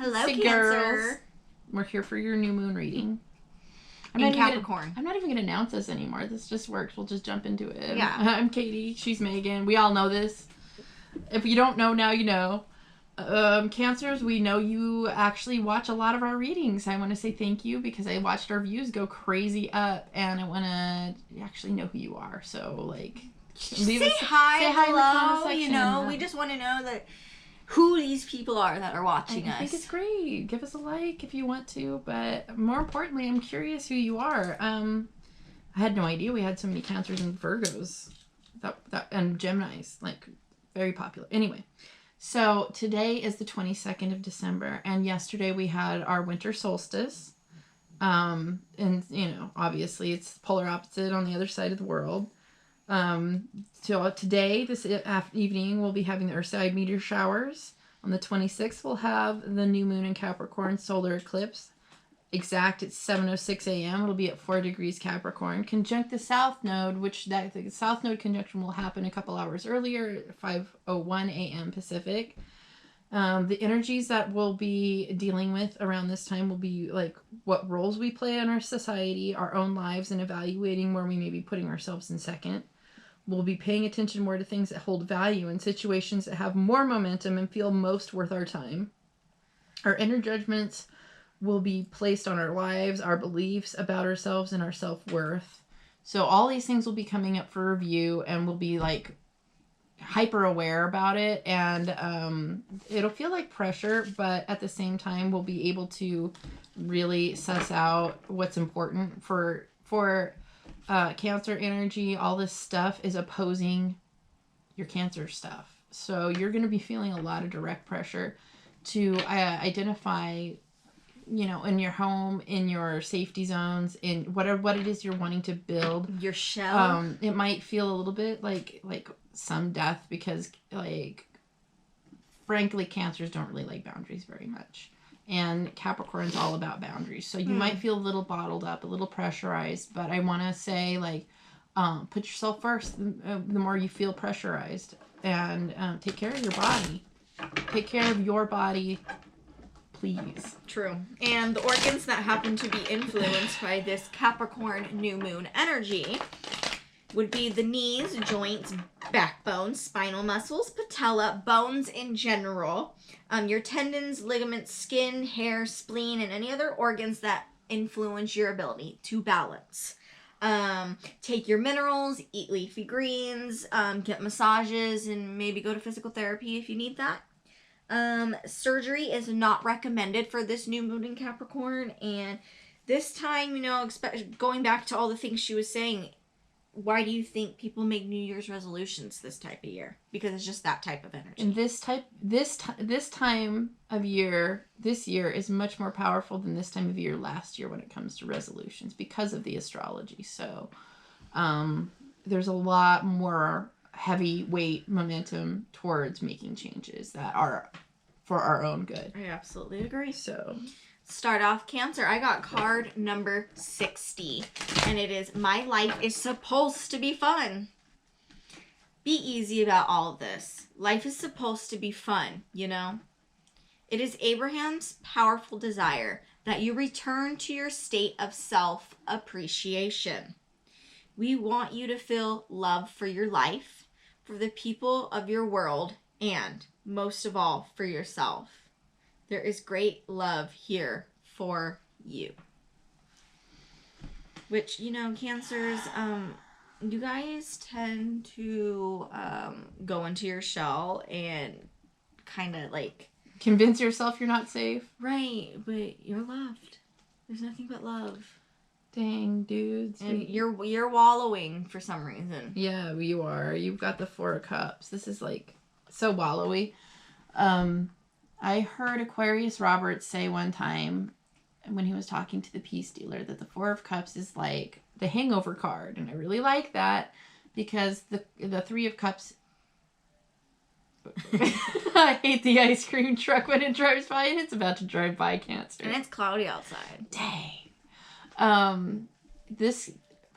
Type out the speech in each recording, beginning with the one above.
Hello, Hey, Cancer. girls. We're here for your new moon reading. In Capricorn. I'm not even going to announce this anymore. This just works. We'll just jump into it. Yeah. I'm Katie. She's Megan. We all know this. If you don't know now, you know. Cancers, we know you actually watch a lot of our readings. I want to say thank you because I watched our views go crazy up, and I want to actually know who you are. So, like, say hi, in the comment hello. section. You know, we just want to know that who these people are that are watching us. I think it's great. Give us a like if you want to, but more importantly, I'm curious who you are. I had no idea we had so many Cancers and Virgos, and Geminis, like very popular. Anyway, so today is the 22nd of December, and yesterday we had our winter solstice. And you know, obviously it's polar opposite on the other side of the world. So today, this evening, we'll be having the Earthside meteor showers. On the 26th, we'll have the new moon in Capricorn solar eclipse. Exact, it's 7:06 a.m. It'll be at 4 degrees Capricorn. Conjunct the South Node, the South Node conjunction will happen a couple hours earlier, 5:01 a.m. Pacific. The energies that we'll be dealing with around this time will be like what roles we play in our society, our own lives, and evaluating where we may be putting ourselves in second. We'll be paying attention more to things that hold value and situations that have more momentum and feel most worth our time. Our inner judgments will be placed on our lives, our beliefs about ourselves, and our self-worth. So all these things will be coming up for review, and we'll be like hyper aware about it, and it'll feel like pressure, but at the same time we'll be able to really suss out what's important for Cancer energy. All this stuff is opposing your Cancer stuff, so you're going to be feeling a lot of direct pressure to identify, you know, in your home, in your safety zones, in what it is you're wanting to build. Your shell. It might feel a little bit like some death because, like, frankly, Cancers don't really like boundaries very much. And Capricorn's all about boundaries. So you might feel a little bottled up, a little pressurized. But I want to say, like, put yourself first the more you feel pressurized. And take care of your body. Take care of your body, please. True. And the organs that happen to be influenced by this Capricorn new moon energy would be the knees, joints, backbone, spinal muscles, patella, bones in general, your tendons, ligaments, skin, hair, spleen, and any other organs that influence your ability to balance. Take your minerals, eat leafy greens, get massages, and maybe go to physical therapy if you need that. Surgery is not recommended for this new moon in Capricorn, and this time, you know, going back to all the things she was saying, why do you think people make New Year's resolutions this type of year? Because it's just that type of energy. And this time of year, this year is much more powerful than this time of year last year when it comes to resolutions because of the astrology. So, there's a lot more heavyweight momentum towards making changes that are for our own good. I absolutely agree. So, start off Cancer. I got card number 60, and it is, my life is supposed to be fun. Be easy about all of this. Life is supposed to be fun, you know? It is Abraham's powerful desire that you return to your state of self-appreciation. We want you to feel love for your life, for the people of your world, and most of all, for yourself. There is great love here for you. Which, you know, Cancers, you guys tend to go into your shell and kind of like... convince yourself you're not safe. Right, but you're loved. There's nothing but love. Dang, dudes. And you're wallowing for some reason. Yeah, you are. You've got the 4 of Cups. This is like so wallowy. I heard Aquarius Roberts say one time when he was talking to the peace dealer that the 4 of Cups is like the hangover card. And I really like that because the 3 of Cups... I hate the ice cream truck when it drives by, and it's about to drive by Cancer. And it's cloudy outside. Dang. This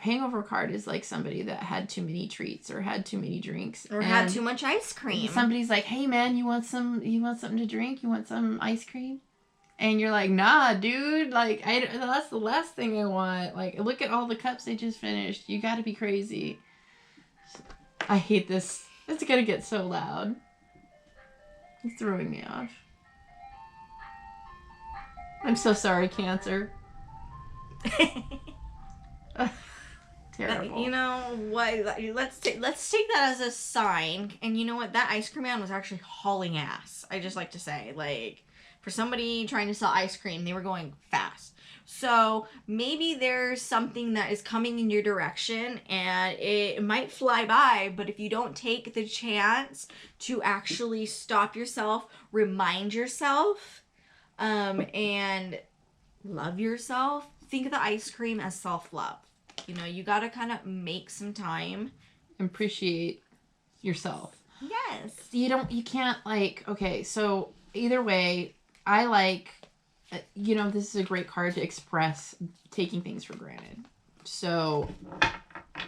hangover card is like somebody that had too many treats or had too many drinks or had too much ice cream. Somebody's like, "Hey man, you want something to drink? You want some ice cream?" And you're like, nah, dude. Like, that's the last thing I want. Like, look at all the cups they just finished. You gotta be crazy. I hate this. It's gonna get so loud. It's throwing me off. I'm so sorry, Cancer. Terrible. You know what? Let's take that as a sign. And you know what? That ice cream man was actually hauling ass. I just like to say, like, for somebody trying to sell ice cream, they were going fast. So maybe there's something that is coming in your direction, and it might fly by. But if you don't take the chance to actually stop yourself, remind yourself, and love yourself, think of the ice cream as self-love. You know, you got to kind of make some time. Appreciate yourself. Yes. You can't, like, okay, so either way, I like, this is a great card to express taking things for granted. So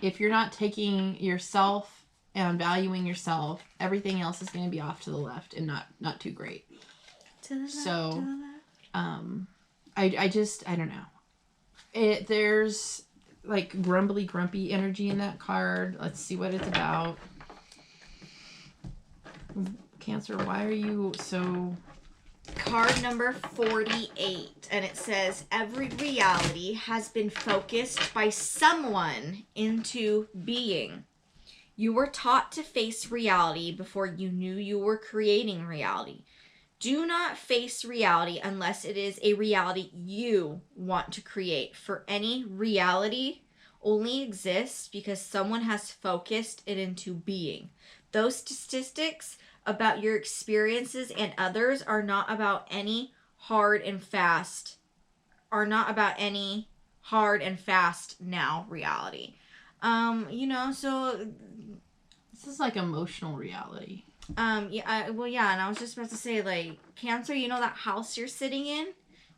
if you're not taking yourself and valuing yourself, everything else is going to be off to the left and not too great. To the left, so, to the left. I don't know. There's like grumpy energy in that card. Let's see what it's about. Cancer, why are you so... Card number 48, and it says, every reality has been focused by someone into being. You were taught to face reality before you knew you were creating reality. Do not face reality unless it is a reality you want to create. For any reality only exists because someone has focused it into being. Those statistics about your experiences and others are not about any hard and fast now reality. So this is like emotional reality. And I was just about to say, like, Cancer, that house you're sitting in,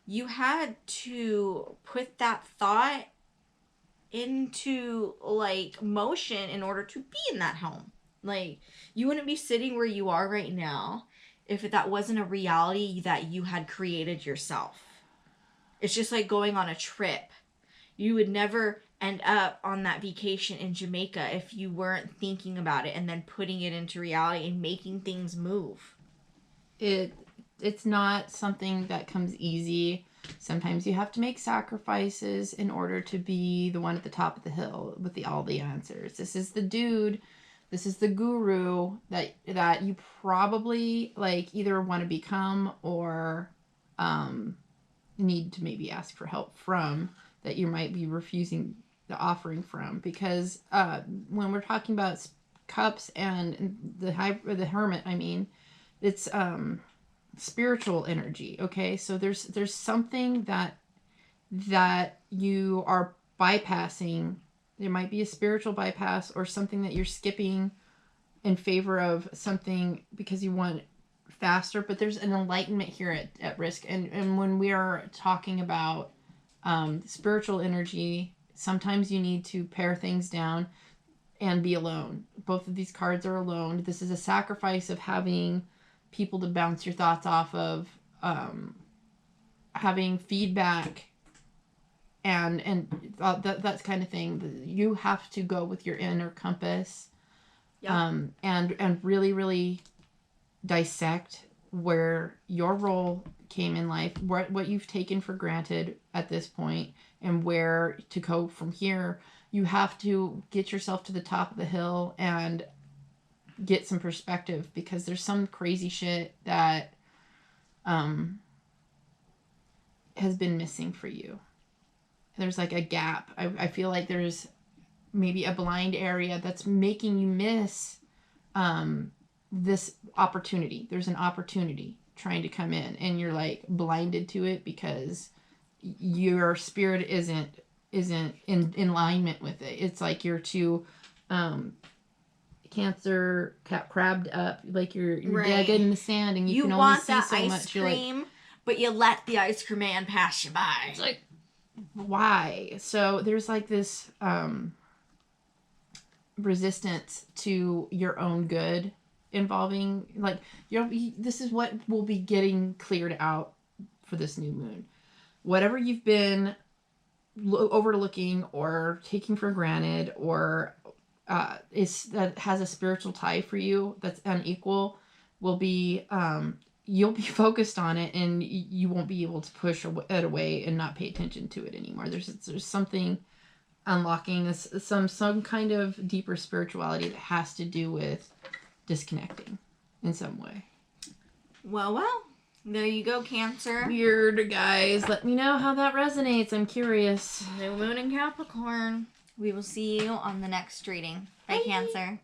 you had to put that thought into, like, motion in order to be in that home. Like, you wouldn't be sitting where you are right now if that wasn't a reality that you had created yourself. It's just like going on a trip. You would never end up on that vacation in Jamaica if you weren't thinking about it and then putting it into reality and making things move. It's not something that comes easy. Sometimes you have to make sacrifices in order to be the one at the top of the hill with all the answers. This is the dude. This is the guru that you probably like either want to become or need to maybe ask for help from, that you might be refusing the offering from, because when we're talking about cups and the hermit, I mean, it's spiritual energy. Okay, so there's something that you are bypassing. There might be a spiritual bypass or something that you're skipping in favor of something because you want faster, but there's an enlightenment here at risk. And when we are talking about spiritual energy, sometimes you need to pare things down and be alone. Both of these cards are alone. This is a sacrifice of having people to bounce your thoughts off of, having feedback, and that kind of thing. You have to go with your inner compass. Yep. And really, really dissect where your role came in life, what you've taken for granted at this point, and where to go from here. You have to get yourself to the top of the hill and get some perspective, because there's some crazy shit that has been missing for you. There's like a gap. I feel like there's maybe a blind area that's making you miss this opportunity. There's an opportunity trying to come in, and you're like blinded to it because your spirit isn't in alignment with it. It's like you're too Cancer crabbed up, like you're right. Dead in the sand, and you can only see so much. You want that ice cream, but you let the ice cream man pass you by. It's like, why? So there's like this resistance to your own good involving, like, this is what will be getting cleared out for this new moon. Whatever you've been overlooking or taking for granted, or that has a spiritual tie for you that's unequal, will be you'll be focused on it, and you won't be able to push it away and not pay attention to it anymore. There's something unlocking some kind of deeper spirituality that has to do with disconnecting in some way. Well, there you go, Cancer. Weird, guys. Let me know how that resonates. I'm curious. New moon in Capricorn. We will see you on the next reading. Bye, Cancer.